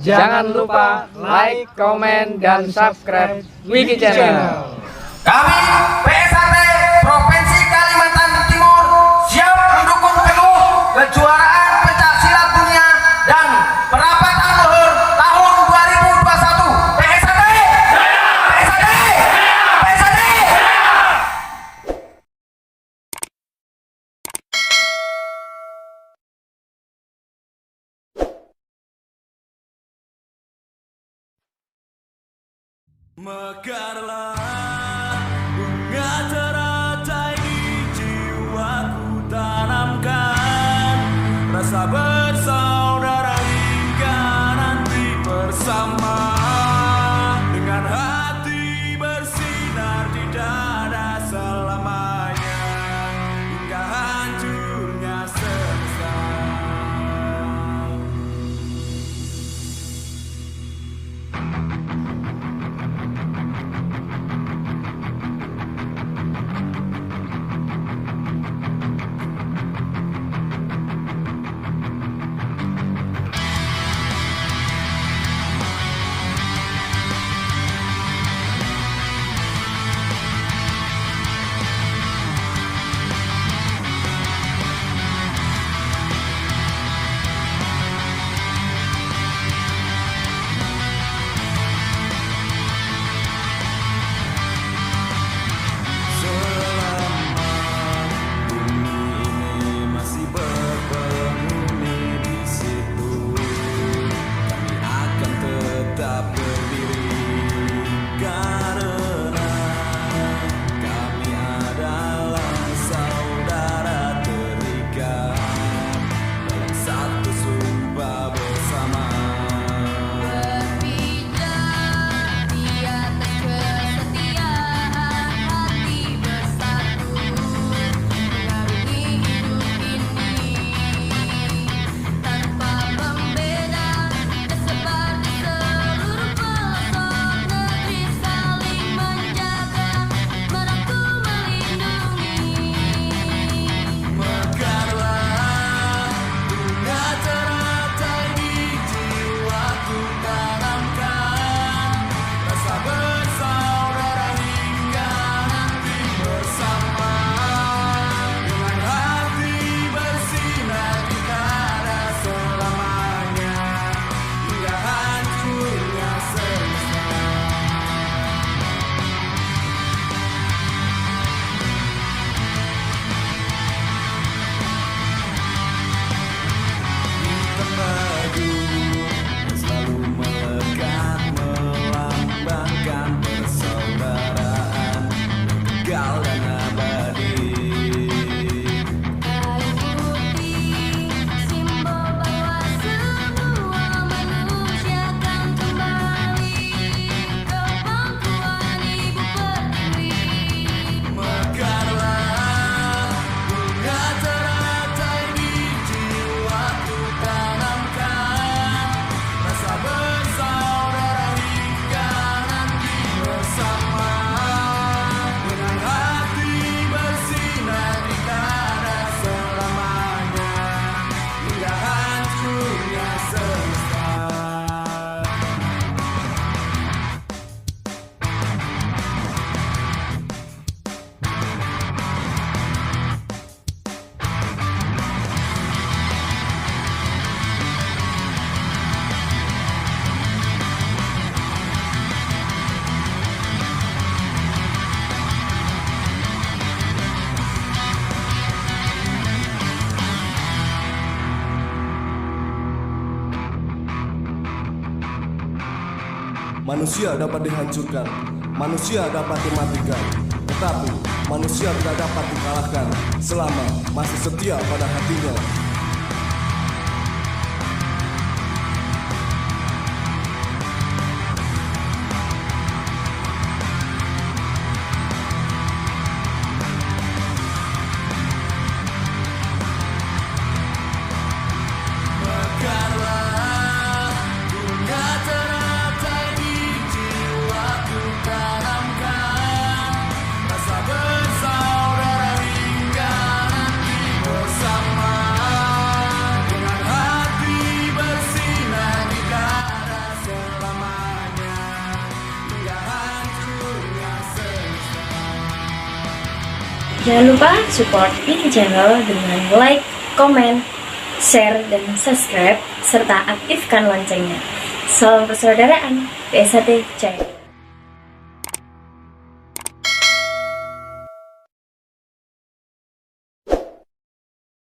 Jangan lupa like, komen, dan subscribe Wiki Channel. Kami PSAT Provinsi Kalimantan Timur siap mendukung penuh kejuaraan pencaksilat dunia dan perapatan luhur tahun 2021. PSAT! PSAT! PSAT! Mekarlah bunga teratai di jiwaku, tanamkan rasa bersaudara hingga nanti bersama, dengan hati bersinar di dada selamanya hingga hancurnya semesta. Manusia dapat dihancurkan, manusia dapat dimatikan, tetapi manusia tidak dapat dikalahkan selama masih setia pada hatinya. Rasa bersaudara hingga nanti bersama. Jangan lupa support Wiki Channel dengan like, komen, share, dan subscribe, serta aktifkan loncengnya. Salam persaudaraan, PSAT Jaya.